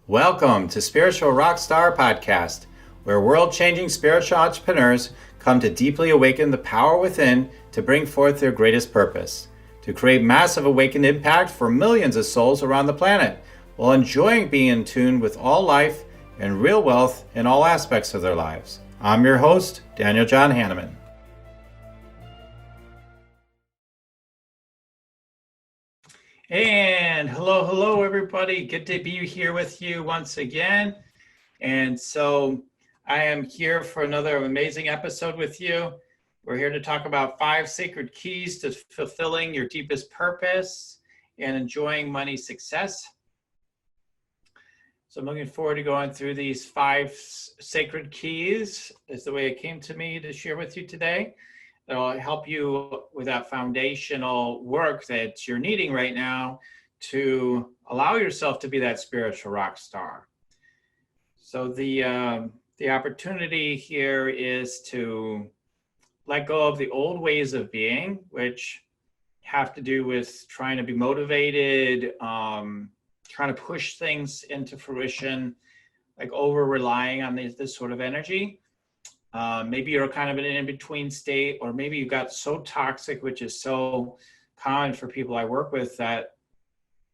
Welcome to Spiritual Rockstar Podcast, where world-changing spiritual entrepreneurs come to deeply awaken the power within to bring forth their greatest purpose, to create massive awakened impact for millions of souls around the planet, while enjoying being in tune with all life and real wealth in all aspects of their lives. I'm your host, Daniel John Hanneman. And hello, everybody. Good to be here with you once again. And so I am here for another amazing episode with you. We're here to talk about 5 sacred keys to fulfilling your deepest purpose and enjoying money success. So I'm looking forward to going through these 5 sacred keys. Is the way it came to me to share with you today. It'll help you with that foundational work that you're needing right now to allow yourself to be that spiritual rock star. So the opportunity here is to let go of the old ways of being, which have to do with trying to be motivated, trying to push things into fruition, like over relying on this sort of energy. Maybe you're kind of in an in-between state, or maybe you got so toxic, which is so common for people I work with, that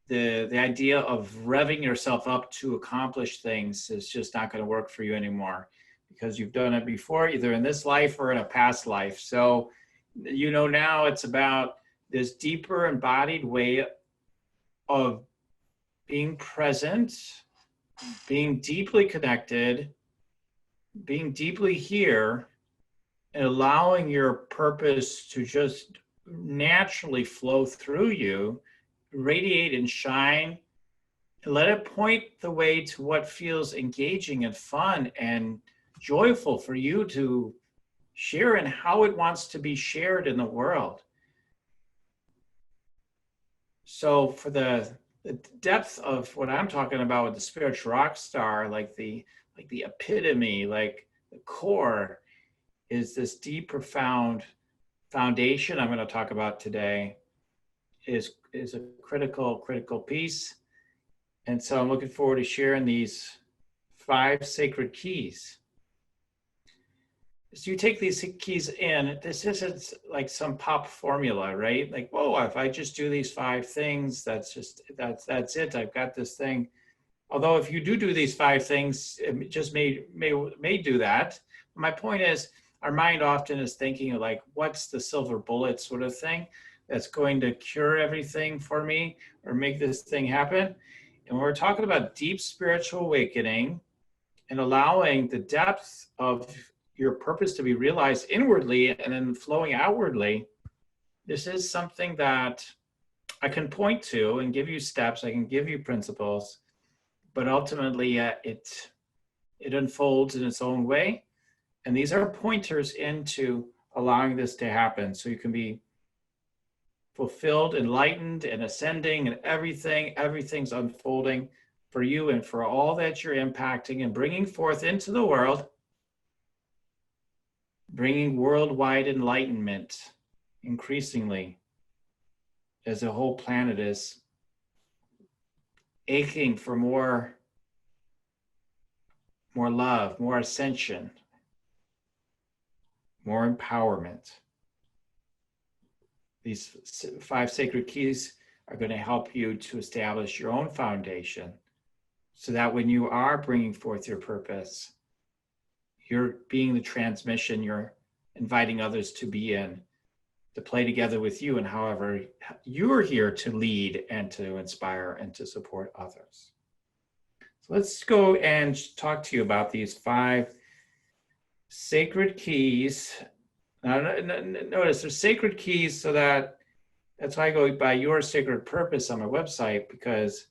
the idea of revving yourself up to accomplish things is just not going to work for you anymore, because you've done it before, either in this life or in a past life. So, now it's about this deeper embodied way of being present, being deeply connected, being deeply here, and allowing your purpose to just naturally flow through you, radiate and shine, and let it point the way to what feels engaging and fun and joyful for you to share, and how it wants to be shared in the world. So for the depth of what I'm talking about with the spiritual rock star, like the epitome, like the core, is this deep, profound foundation I'm going to talk about today is a critical piece. And so I'm looking forward to sharing these 5 sacred keys. So you take these keys in, this isn't like some pop formula, right? Like, whoa, if I just do these 5 things, that's it. I've got this thing. Although if you do these 5 things, it just may do that. My point is, our mind often is thinking like, what's the silver bullet sort of thing that's going to cure everything for me or make this thing happen? And we're talking about deep spiritual awakening and allowing the depth of your purpose to be realized inwardly and then flowing outwardly. This is something that I can point to and give you steps. I can give you principles. But ultimately, it unfolds in its own way. And these are pointers into allowing this to happen. So you can be fulfilled, enlightened, and ascending, and everything's unfolding for you and for all that you're impacting and bringing forth into the world, bringing worldwide enlightenment increasingly, as the whole planet is aching for more love, more ascension, more empowerment. These 5 sacred keys are going to help you to establish your own foundation, so that when you are bringing forth your purpose, you're being the transmission, you're inviting others to be in, to play together with you, and however you're here to lead and to inspire and to support others. So let's go and talk to you about these 5 sacred keys. Now, notice they're sacred keys, so that's why I go by your sacred purpose on my website, because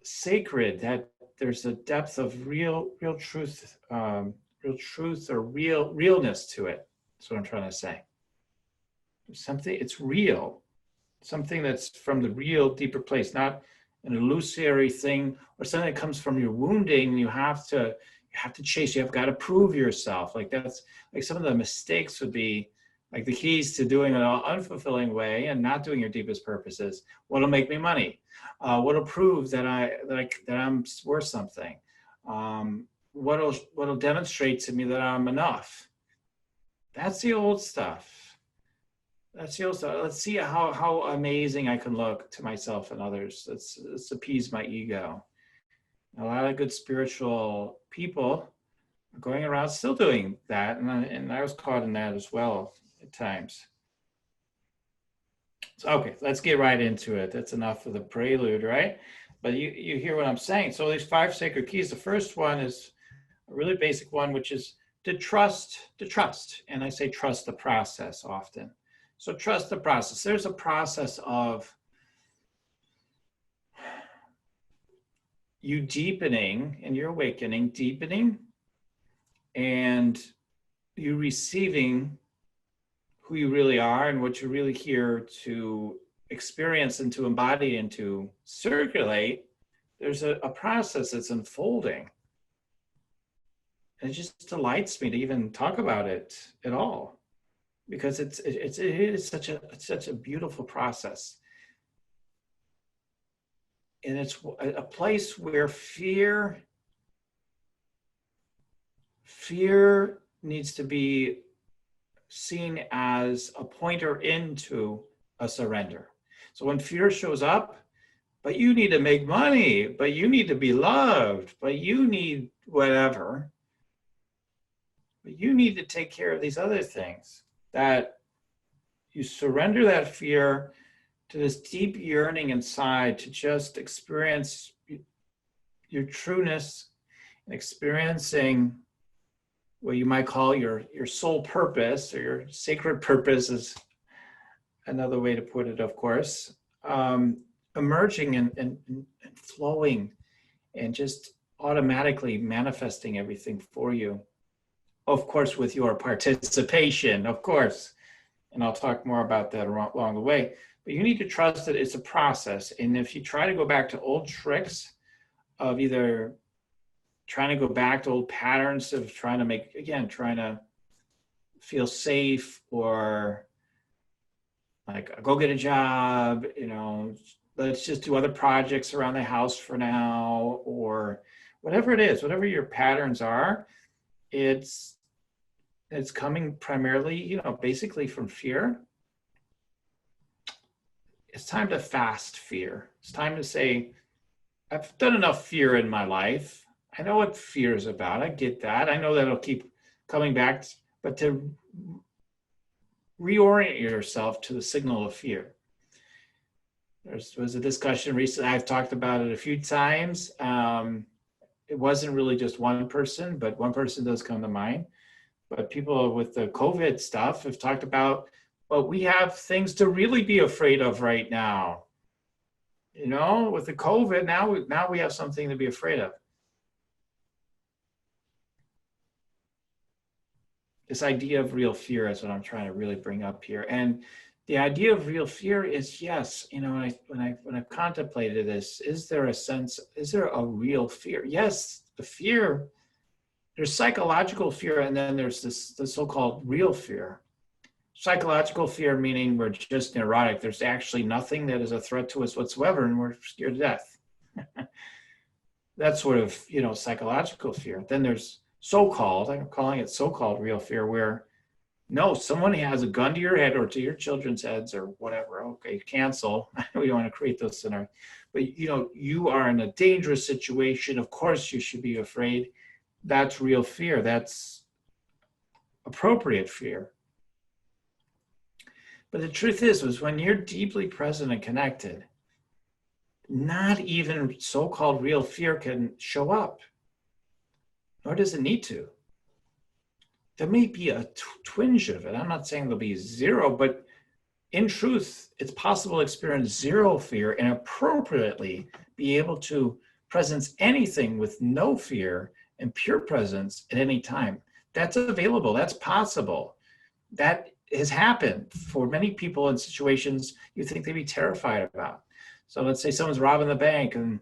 sacred, that there's a depth of real truth, or realness to it. That's what I'm trying to say. Something, it's real, something that's from the real deeper place, not an illusory thing or something that comes from your wounding. You have to chase, you've got to prove yourself. Like, that's like some of the mistakes would be Like the keys to doing it an unfulfilling way and not doing your deepest purposes. What'll make me money? What'll prove that I'm worth something? What'll demonstrate to me that I'm enough? That's the old stuff. That's the old stuff. Let's see how amazing I can look to myself and others. Let's appease my ego. A lot of good spiritual people are going around still doing that, and I was caught in that as well at times. So, okay, let's get right into it. That's enough of the prelude, right? But you hear what I'm saying. So these 5 sacred keys, the first one is a really basic one, which is to trust. And I say trust the process often. So trust the process. There's a process of you deepening and your awakening, deepening, and you receiving who you really are and what you're really here to experience and to embody and to circulate. There's a process that's unfolding. And it just delights me to even talk about it at all, because it is such a beautiful process. And it's a place where fear needs to be seen as a pointer into a surrender. So when fear shows up, but you need to make money, but you need to be loved, but you need whatever, but you need to take care of these other things, that you surrender that fear to this deep yearning inside to just experience your trueness and experiencing what you might call your soul purpose, or your sacred purpose is another way to put it, of course, emerging and flowing and just automatically manifesting everything for you. Of course, with your participation, of course. And I'll talk more about that along the way. But you need to trust that it's a process. And if you try to go back to old tricks of either trying to go back to old patterns of trying to feel safe, or like go get a job, let's just do other projects around the house for now, or whatever it is, whatever your patterns are, it's coming primarily, basically from fear. It's time to fast fear. It's time to say, I've done enough fear in my life. I know what fear is about. I get that. I know that'll keep coming back, but to reorient yourself to the signal of fear. There was a discussion recently. I've talked about it a few times. It wasn't really just one person, but one person does come to mind. But people with the COVID stuff have talked about, well, we have things to really be afraid of right now. With the COVID, now we have something to be afraid of. This idea of real fear is what I'm trying to really bring up here. And the idea of real fear is, yes, when I've contemplated this, is there a real fear? Yes, the fear, there's psychological fear, and then there's the so-called real fear. Psychological fear meaning we're just neurotic. There's actually nothing that is a threat to us whatsoever, and we're scared to death. That's sort of, psychological fear. Then there's so-called, I'm calling it so-called real fear, where no, someone has a gun to your head or to your children's heads or whatever. Okay, cancel. We don't want to create those scenarios. But you are in a dangerous situation. Of course you should be afraid. That's real fear. That's appropriate fear. But the truth is when you're deeply present and connected, not even so-called real fear can show up, nor does it need to. There may be a twinge of it. I'm not saying there'll be zero, but in truth, it's possible to experience zero fear and appropriately be able to presence anything with no fear and pure presence at any time. That's available. That's possible. That has happened for many people in situations you think they'd be terrified about. So let's say someone's robbing the bank and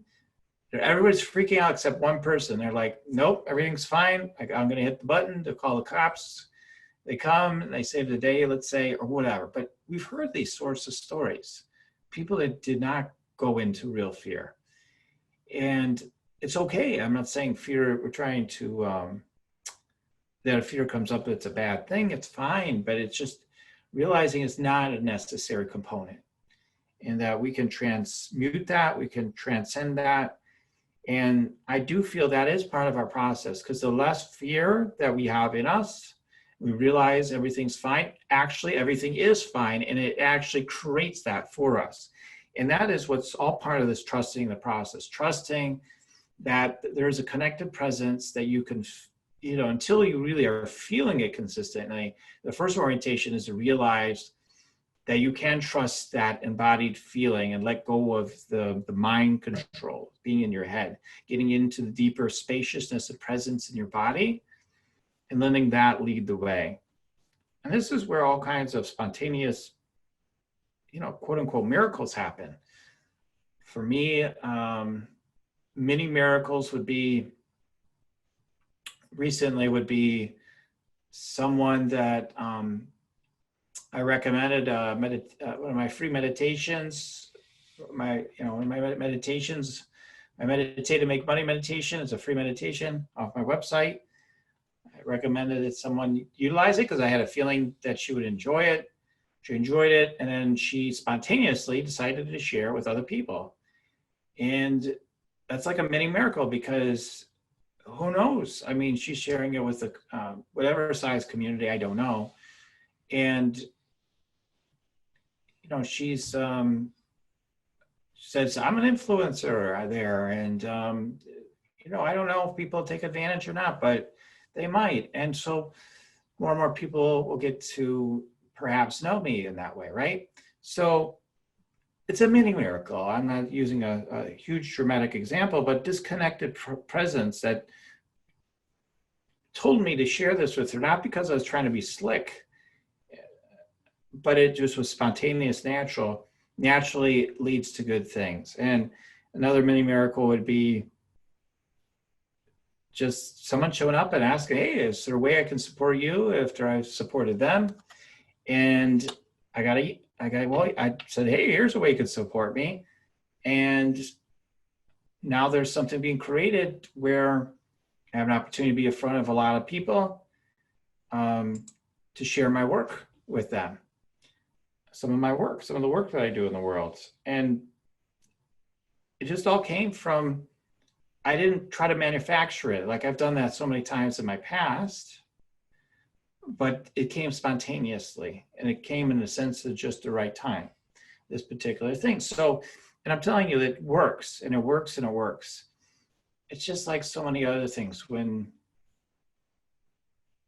everybody's freaking out except one person. They're like, nope, everything's fine. I'm going to hit the button to call the cops. They come and they save the day, let's say, or whatever. But we've heard these sorts of stories. People that did not go into real fear. And it's okay. I'm not saying fear, we're trying to, that if fear comes up, it's a bad thing. It's fine. But it's just realizing it's not a necessary component. And that we can transmute that, we can transcend that. And I do feel that is part of our process, because the less fear that we have in us, we realize everything's fine. Actually, everything is fine, and it actually creates that for us. And that is what's all part of this trusting the process, trusting that there's a connected presence that you can, until you really are feeling it consistently. The first orientation is to realize that you can trust that embodied feeling and let go of the mind control, being in your head, getting into the deeper spaciousness of presence in your body and letting that lead the way. And this is where all kinds of spontaneous, quote unquote, miracles happen. For me, many miracles would be someone that, I recommended one of my free meditations. My meditations, my Meditate to Make Money meditation is a free meditation off my website. I recommended that someone utilize it because I had a feeling that she would enjoy it. She enjoyed it, and then she spontaneously decided to share with other people. And that's like a mini miracle, because who knows? I mean, she's sharing it with whatever size community, I don't know. And she's says, I'm an influencer there. And, I don't know if people take advantage or not, but they might. And so more and more people will get to perhaps know me in that way, right? So it's a mini miracle. I'm not using a huge dramatic example, but disconnected presence that told me to share this with her, not because I was trying to be slick, but it just was spontaneous, naturally leads to good things. And another mini miracle would be just someone showing up and asking, hey, is there a way I can support you after I've supported them? And I said, hey, here's a way you can support me. And now there's something being created where I have an opportunity to be in front of a lot of people to share my work with them. Some of the work that I do in the world. And it just all came from, I didn't try to manufacture it. Like I've done that so many times in my past, but it came spontaneously, and it came in the sense of just the right time, this particular thing. So, and I'm telling you, it works, and it works, and it works. It's just like so many other things. When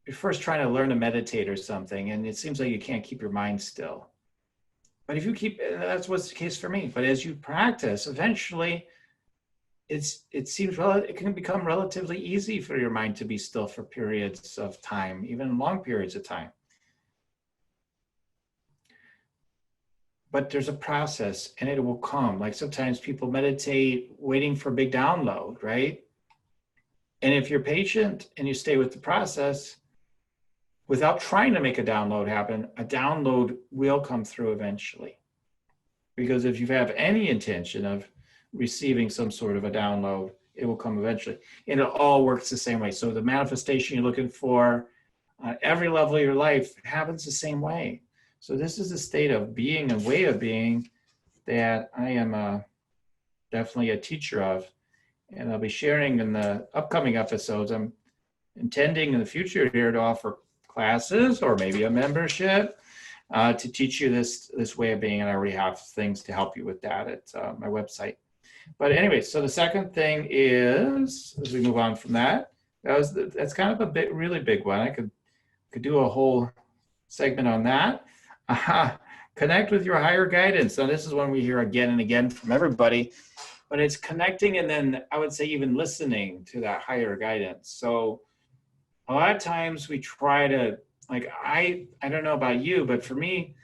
you're first trying to learn to meditate or something, and it seems like you can't keep your mind still. But if you that's what's the case for me. But as you practice, eventually it can become relatively easy for your mind to be still for periods of time, even long periods of time. But there's a process, and it will come. Like sometimes people meditate waiting for a big download, right? And if you're patient and you stay with the process, without trying to make a download happen, a download will come through eventually. Because if you have any intention of receiving some sort of a download, it will come eventually. And it all works the same way. So the manifestation you're looking for on every level of your life happens the same way. So this is a state of being, a way of being that I am definitely a teacher of. And I'll be sharing in the upcoming episodes. I'm intending in the future here to offer classes or maybe a membership to teach you this way of being. And I already have things to help you with that at my website. But anyway, so the second thing is, as we move on from that, that's kind of a really big one. I could do a whole segment on that. Connect with your higher guidance. Now, this is one we hear again and again from everybody, but it's connecting, and then I would say even listening to that higher guidance. So a lot of times we try to, like, I don't know about you, but for me,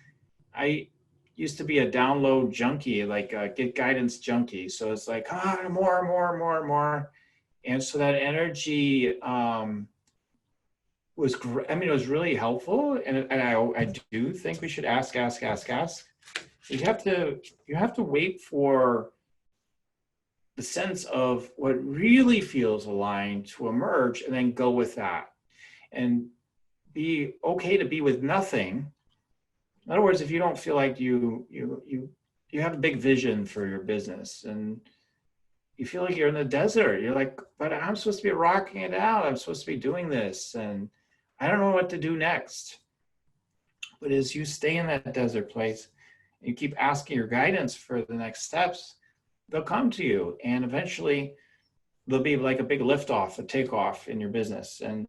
I used to be a download junkie, like a get guidance junkie. So it's like, more. And so that energy was great. I mean, it was really helpful. And I do think we should ask. You have to wait for the sense of what really feels aligned to emerge and then go with that. And be okay to be with nothing. In other words, if you don't feel like you have a big vision for your business and you feel like you're in the desert, you're like, but I'm supposed to be rocking it out. I'm supposed to be doing this and I don't know what to do next. But as you stay in that desert place, and you keep asking your guidance for the next steps, they'll come to you. And eventually there'll be like a big liftoff, a takeoff in your business. And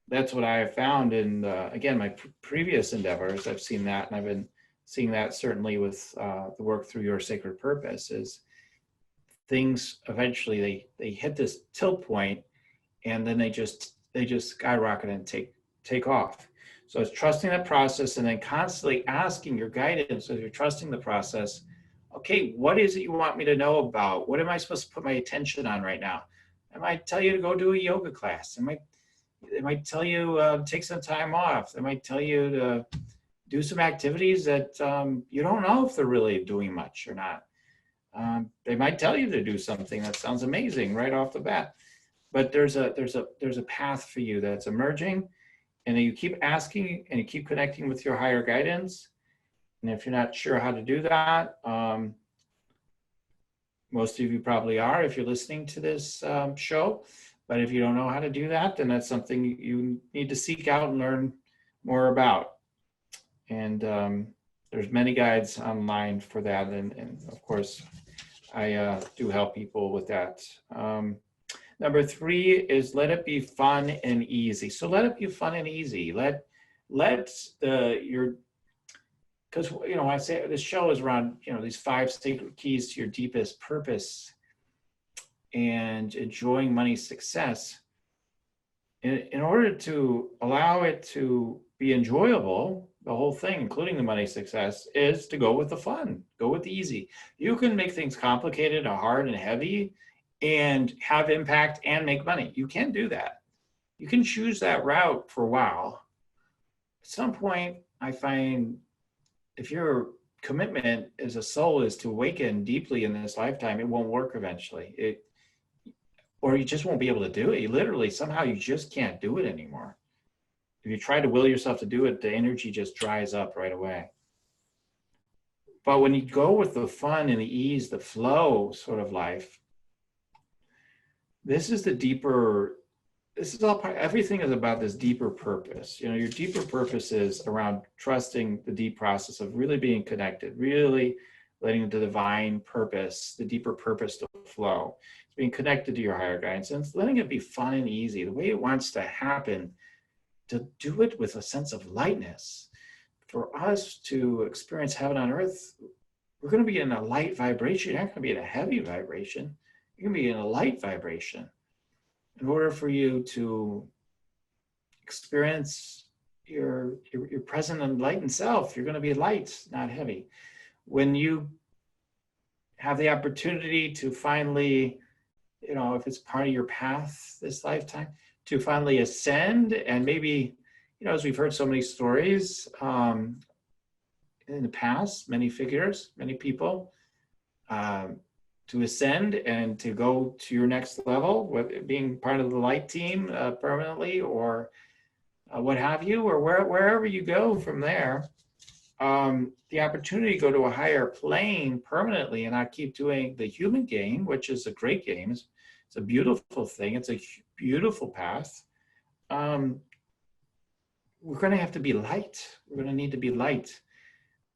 that's what I have found in, again, my previous endeavors. I've seen that, and I've been seeing that certainly with the work through your sacred purpose is things eventually they hit this tilt point and then they just skyrocket and take off. So it's trusting that process and then constantly asking your guidance as you're trusting the process. Okay, what is it you want me to know about? What am I supposed to put my attention on right now? I might tell you to go do a yoga class. They might tell you take some time off. They might tell you to do some activities that you don't know if they're really doing much or not. They might tell you to do something that sounds amazing right off the bat, but there's a path for you that's emerging, and then you keep asking and you keep connecting with your higher guidance. And if you're not sure how to do that, most of you probably are if you're listening to this show. But if you don't know how to do that, then that's something you need to seek out and learn more about. And there's many guides online for that. And of course, I do help people with that. Number 3 is let it be fun and easy. So let it be fun and easy. Because I say this show is around, these 5 sacred keys to your deepest purpose and enjoying money success. In order to allow it to be enjoyable, the whole thing, including the money success, is to go with the fun, go with the easy. You can make things complicated and hard and heavy and have impact and make money. You can do that. You can choose that route for a while. At some point, I find if your commitment as a soul is to awaken deeply in this lifetime, it won't work eventually. Or you just won't be able to do it. Somehow you just can't do it anymore. If you try to will yourself to do it, the energy just dries up right away. But when you go with the fun and the ease, the flow sort of life, this is everything is about this deeper purpose. Your deeper purpose is around trusting the deep process of really being connected, really letting the divine purpose, the deeper purpose to flow. It's being connected to your higher guidance and letting it be fun and easy, the way it wants to happen, to do it with a sense of lightness. For us to experience heaven on earth, we're going to be in a light vibration. You're not going to be in a heavy vibration. You're going to be in a light vibration. In order for you to experience your present enlightened self, you're going to be light, not heavy. When you have the opportunity to finally, if it's part of your path this lifetime, to finally ascend, and maybe, as we've heard so many stories in the past, many figures, many people, to ascend and to go to your next level, with being part of the light team permanently, or what have you, or wherever you go from there, the opportunity to go to a higher plane permanently and not keep doing the human game, which is a great game. It's a beautiful thing. It's a beautiful path. We're going to have to be light. We're going to need to be light.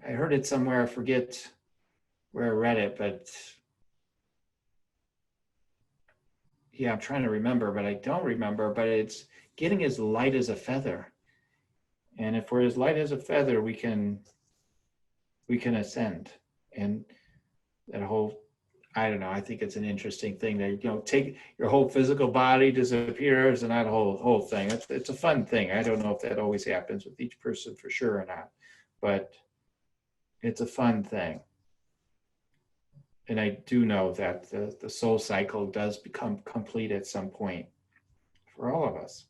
I heard it somewhere. I forget where I read it, but yeah, I'm trying to remember, but I don't remember. But it's getting as light as a feather. And if we're as light as a feather, we can ascend. And that whole, I don't know, I think it's an interesting thing that, take your whole physical body disappears and that whole thing. It's a fun thing. I don't know if that always happens with each person for sure or not, but it's a fun thing. And I do know that the soul cycle does become complete at some point for all of us.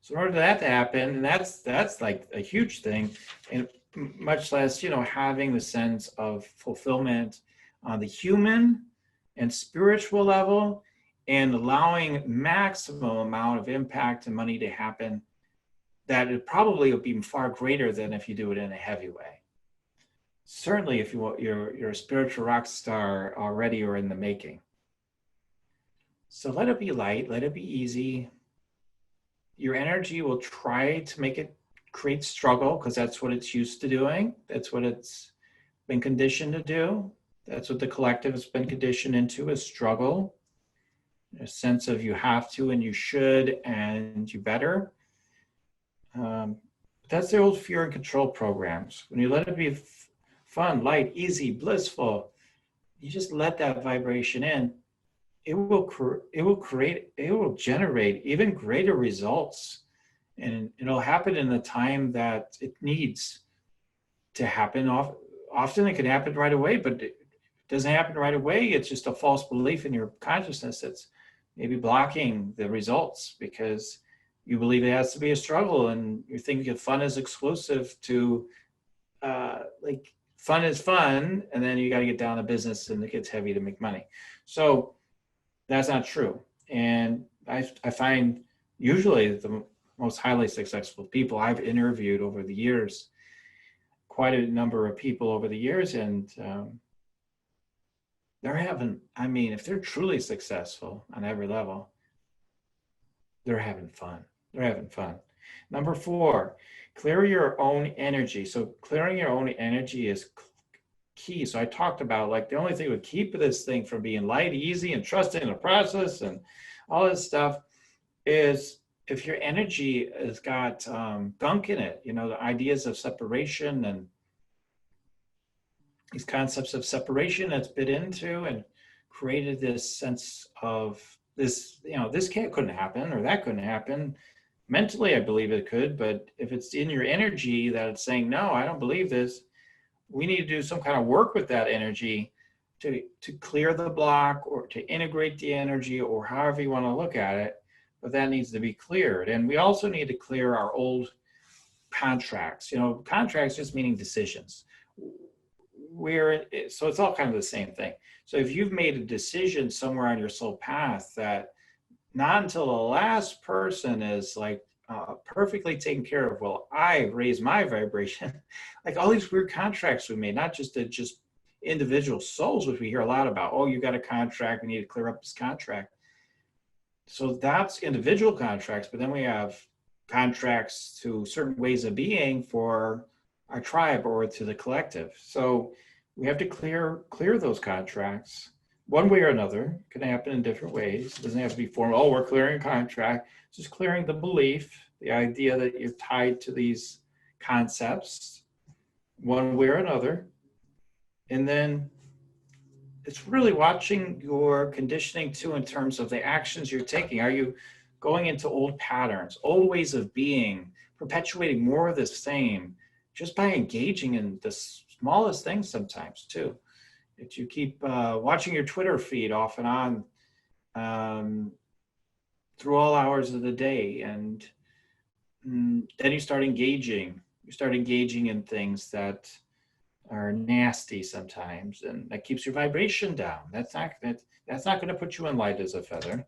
So in order for that to happen, and that's like a huge thing, and much less, having the sense of fulfillment on the human and spiritual level, and allowing maximum amount of impact and money to happen, that it probably will be far greater than if you do it in a heavy way. Certainly, if you're a spiritual rock star already or in the making. So let it be light, let it be easy. Your energy will try to make it create struggle, because that's what it's used to doing. That's what it's been conditioned to do. That's what the collective has been conditioned into, is struggle. A sense of you have to and you should and you better. That's the old fear and control programs. When you let it be fun, light, easy, blissful, you just let that vibration in, it will generate even greater results, and it'll happen in the time that it needs to happen. Often it can happen right away, but it doesn't happen right away. It's just a false belief in your consciousness that's maybe blocking the results, because you believe it has to be a struggle, and you're thinking fun is exclusive to like fun is fun, and then you got to get down to business and it gets heavy to make money. So that's not true. And I find usually the most highly successful people I've interviewed over the years, quite a number of people over the years, and they're having, if they're truly successful on every level, they're having fun. They're having fun. Number 4, clear your own energy. So clearing your own energy is key. So I talked about, like, the only thing that would keep this thing from being light, easy, and trusting in the process and all this stuff is if your energy has got gunk in it, the ideas of separation and these concepts of separation that's bit into and created this sense of this, this couldn't happen, or that couldn't happen. Mentally, I believe it could, but if it's in your energy that it's saying, no, I don't believe this, we need to do some kind of work with that energy to clear the block, or to integrate the energy, or however you want to look at it, but that needs to be cleared. And we also need to clear our old contracts. Contracts just meaning decisions. So it's all kind of the same thing. So if you've made a decision somewhere on your soul path that not until the last person is like perfectly taken care of, well, I raise my vibration, like all these weird contracts we made, not just individual souls, which we hear a lot about. Oh, you got a contract, we need to clear up this contract. So that's individual contracts, but then we have contracts to certain ways of being for our tribe or to the collective. So we have to clear those contracts one way or another. It can happen in different ways. It doesn't have to be formal. Oh, we're clearing a contract. It's just clearing the belief, the idea that you're tied to these concepts one way or another. And then it's really watching your conditioning too, in terms of the actions you're taking. Are you going into old patterns, old ways of being, perpetuating more of the same, just by engaging in the smallest things sometimes too? If you keep watching your Twitter feed off and on through all hours of the day, and then you start engaging in things that are nasty sometimes, and that keeps your vibration down. That's not going to put you in light as a feather.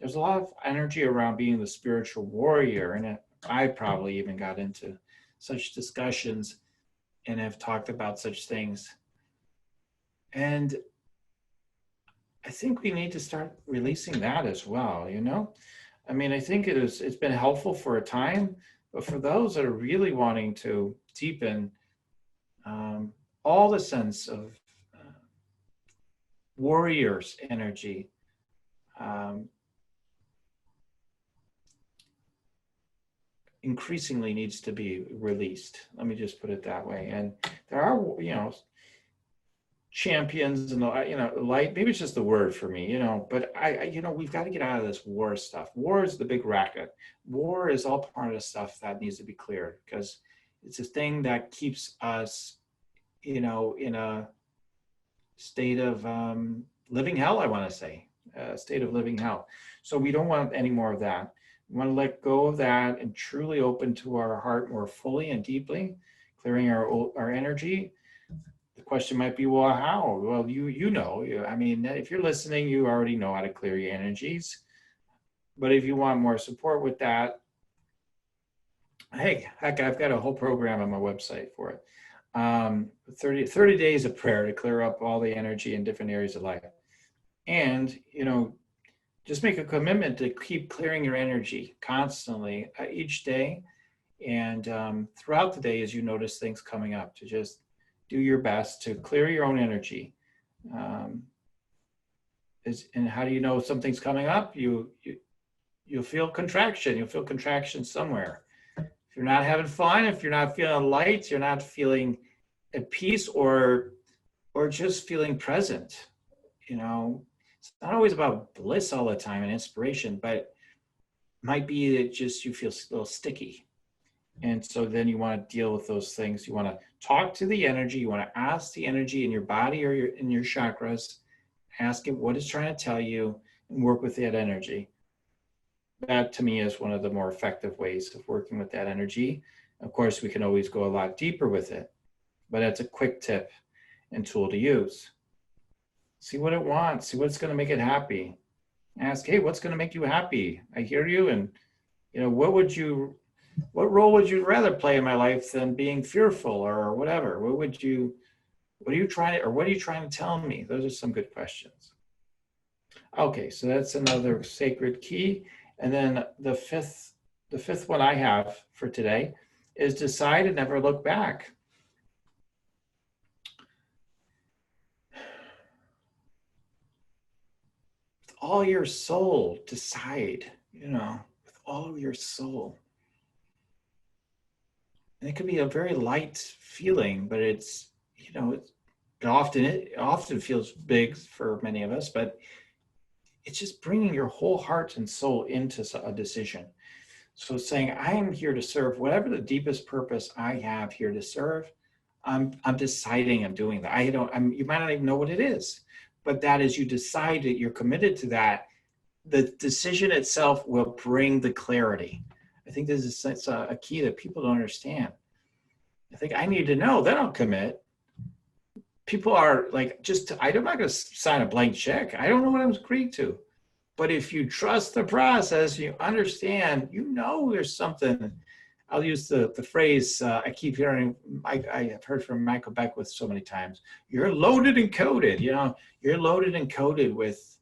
There's a lot of energy around being the spiritual warrior, and I probably even got into such discussions and have talked about such things. And I think we need to start releasing that as well, I think it's been helpful for a time, but for those that are really wanting to deepen all the sense of warrior's energy, increasingly needs to be released. Let me just put it that way. And there are, champions and light, maybe it's just the word for me, but we've got to get out of this war stuff. War is the big racket. War is all part of the stuff that needs to be cleared, because it's a thing that keeps us, in a state of living hell, I want to say, a state of living hell. So we don't want any more of that. We want to let go of that and truly open to our heart more fully and deeply, clearing our energy. The question might be, well, how? Well, you know, I mean, if you're listening, you already know how to clear your energies. But if you want more support with that, hey, heck, I've got a whole program on my website for it. 30 days of prayer to clear up all the energy in different areas of life. And, you know, just make a commitment to keep clearing your energy constantly each day. And throughout the day, as you notice things coming up, to just do your best to clear your own energy. And how do you know something's coming up? You'll feel contraction. You'll feel contraction somewhere. If you're not having fun, if you're not feeling light, you're not feeling at peace, or just feeling present. You know, it's not always about bliss all the time and inspiration, but it might be that just you feel a little sticky. And so then you want to deal with those things. You want to talk to the energy. You want to ask the energy in your body or in your chakras, ask it what it's trying to tell you, and work with that energy. That to me is one of the more effective ways of working with that energy. Of course, we can always go a lot deeper with it, but that's a quick tip and tool to use. See what it wants, see what's going to make it happy. Ask, hey, what's going to make you happy? I hear you. And, you know, what role would you rather play in my life than being fearful or whatever? What are you trying to tell me? Those are some good questions. Okay, so that's another sacred key. And then the fifth one I have for today is decide and never look back. With all your soul, decide, you know, with all of your soul. And it can be a very light feeling, but it's, you know, it often feels big for many of us, but it's just bringing your whole heart and soul into a decision. So saying, I am here to serve whatever the deepest purpose I have here to serve. I'm deciding I'm doing that. You might not even know what it is, but that is, you decide that you're committed to that. The decision itself will bring the clarity. I think this is a key that people don't understand. I think I need to know, then I'll commit. People are like, I'm not going to sign a blank check. I don't know what I'm agreeing to. But if you trust the process, you understand, you know there's something. I'll use the phrase I keep hearing, I have heard from Michael Beckwith so many times. You're loaded and coded, you know, you're loaded and coded with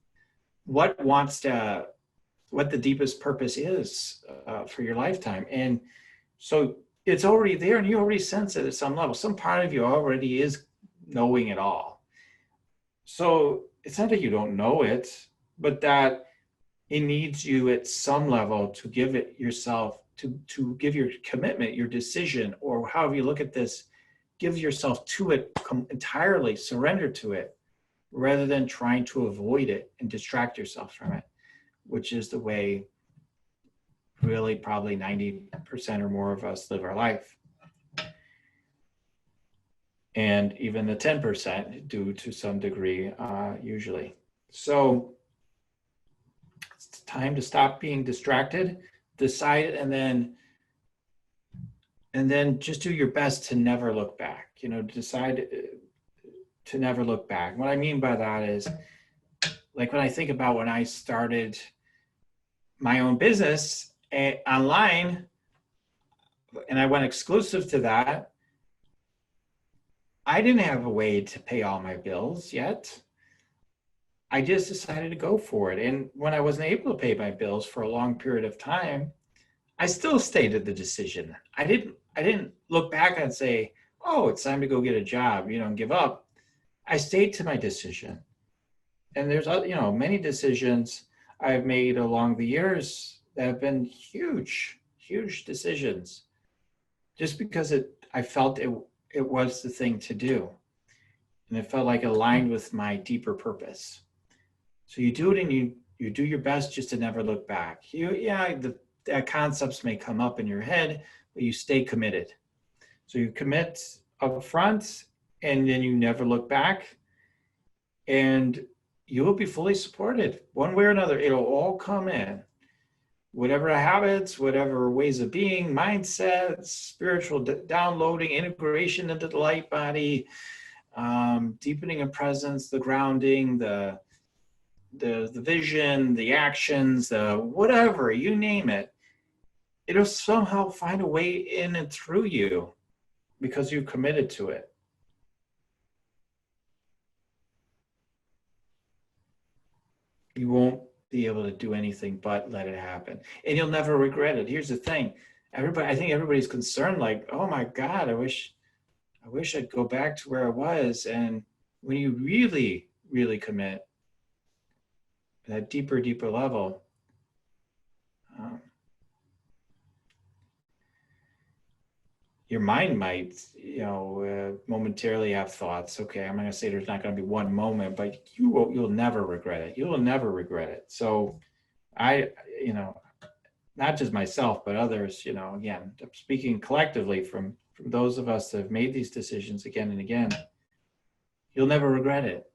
what the deepest purpose is for your lifetime. And so it's already there, and you already sense it at some level. Some part of you already is knowing it all. So it's not that you don't know it, but that it needs you at some level to give it yourself, to give your commitment, your decision, or however you look at this, give yourself to it entirely, surrender to it, rather than trying to avoid it and distract yourself from it, which is the way really probably 90% or more of us live our life. And even the 10% do to some degree, usually. So it's time to stop being distracted, decide, and then just do your best to never look back. You know, decide to never look back. What I mean by that is, like when I think about when I started my own business online, and I went exclusive to that, I didn't have a way to pay all my bills yet. I just decided to go for it. And when I wasn't able to pay my bills for a long period of time, I still stayed at the decision. I didn't look back and say, oh, it's time to go get a job, you know, and give up. I stayed to my decision. And there's, you know, many decisions I've made along the years that have been huge, huge decisions, just because I felt it was the thing to do. And it felt like it aligned with my deeper purpose. So you do it, and you do your best just to never look back. The concepts may come up in your head, but you stay committed. So you commit up front, and then you never look back, and you will be fully supported one way or another. It'll all come in. whatever habits, whatever ways of being, mindsets, spiritual downloading, integration into the light body, deepening of presence, the grounding, the vision, the actions, the whatever, you name it, it'll somehow find a way in and through you because you committed to it. You won't be able to do anything but let it happen. And you'll never regret it. Here's the thing. I think everybody's concerned, like, oh my God, I wish I'd go back to where I was. And when you really, really commit at that deeper level, your mind might, momentarily have thoughts. Okay, I'm not going to say there's not going to be one moment, but you'll never regret it. You will never regret it. So I, not just myself, but others, again, I'm speaking collectively from those of us that have made these decisions again and again, you'll never regret it.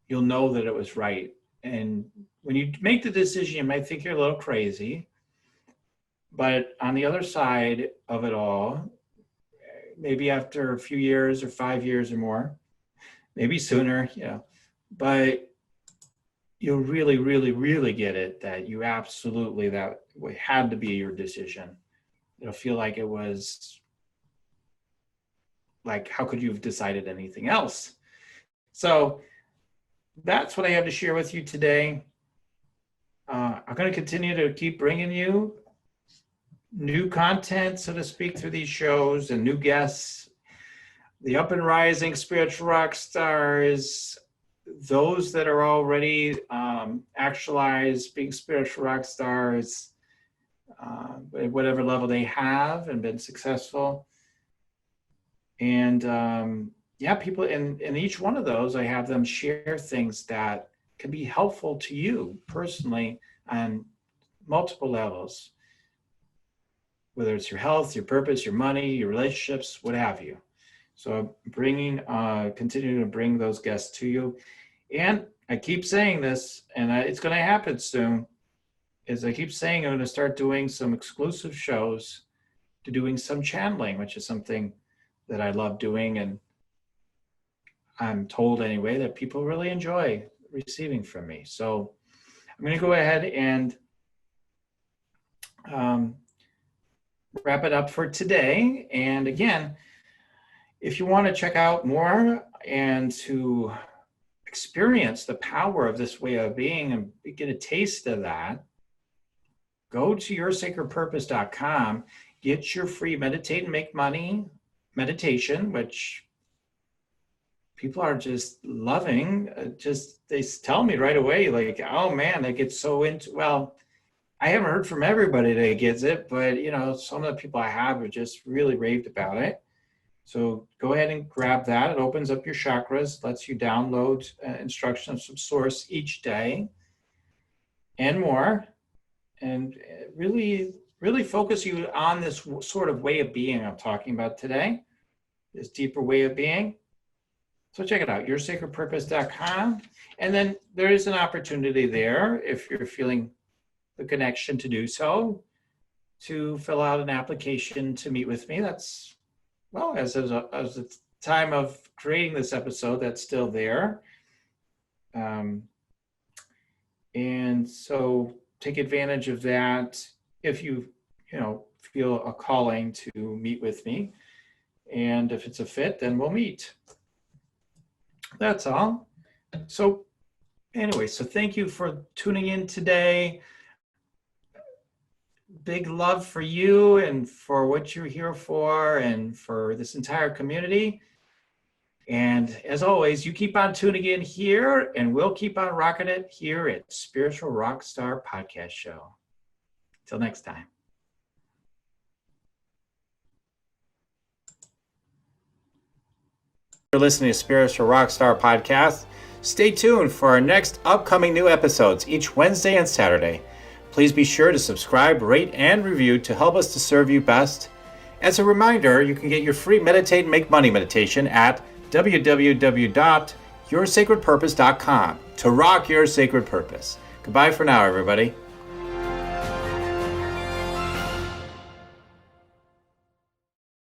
You'll know that it was right. And when you make the decision, you might think you're a little crazy, but on the other side of it all, maybe after a few years or 5 years or more, maybe sooner, but you'll really, really, really get it that you absolutely, that had to be your decision. It'll feel like it was, like, how could you have decided anything else? So that's what I have to share with you today. I'm going to continue to keep bringing you new content, so to speak, through these shows and new guests, the up and rising spiritual rock stars, those that are already actualized being spiritual rock stars at whatever level they have and been successful. And people in each one of those, I have them share things that can be helpful to you personally on multiple levels, whether it's your health, your purpose, your money, your relationships, what have you. So continuing to bring those guests to you. And I keep saying this, and it's going to happen soon, is I keep saying I'm going to start doing some exclusive shows to doing some channeling, which is something that I love doing. And I'm told anyway that people really enjoy receiving from me. So I'm going to go ahead and wrap it up for today. And again, if you want to check out more and to experience the power of this way of being and get a taste of that, go to yoursacredpurpose.com, get your free Meditate and Make Money meditation, which people are just loving. They tell me right away, like, oh man, they get so into, well, I haven't heard from everybody that gets it, but some of the people I have have just really raved about it. So go ahead and grab that. It opens up your chakras, lets you download instructions from source each day and more, and really, really focus you on this sort of way of being I'm talking about today, this deeper way of being. So check it out, yoursacredpurpose.com. And then there is an opportunity there, if you're feeling the connection to do so, to fill out an application to meet with me. That's, well, as the time of creating this episode, that's still there. And so take advantage of that if you feel a calling to meet with me. And if it's a fit, then we'll meet. That's all. So anyway, so thank you for tuning in today. Big love for you and for what you're here for and for this entire community. And as always, you keep on tuning in here and we'll keep on rocking it here at Spiritual Rockstar Podcast Show. Till next time. You're listening to Spiritual Rockstar Podcast. Stay tuned for our next upcoming new episodes each Wednesday and Saturday. Please be sure to subscribe, rate, and review to help us to serve you best. As a reminder, you can get your free Meditate and Make Money meditation at www.yoursacredpurpose.com to rock your sacred purpose. Goodbye for now, everybody.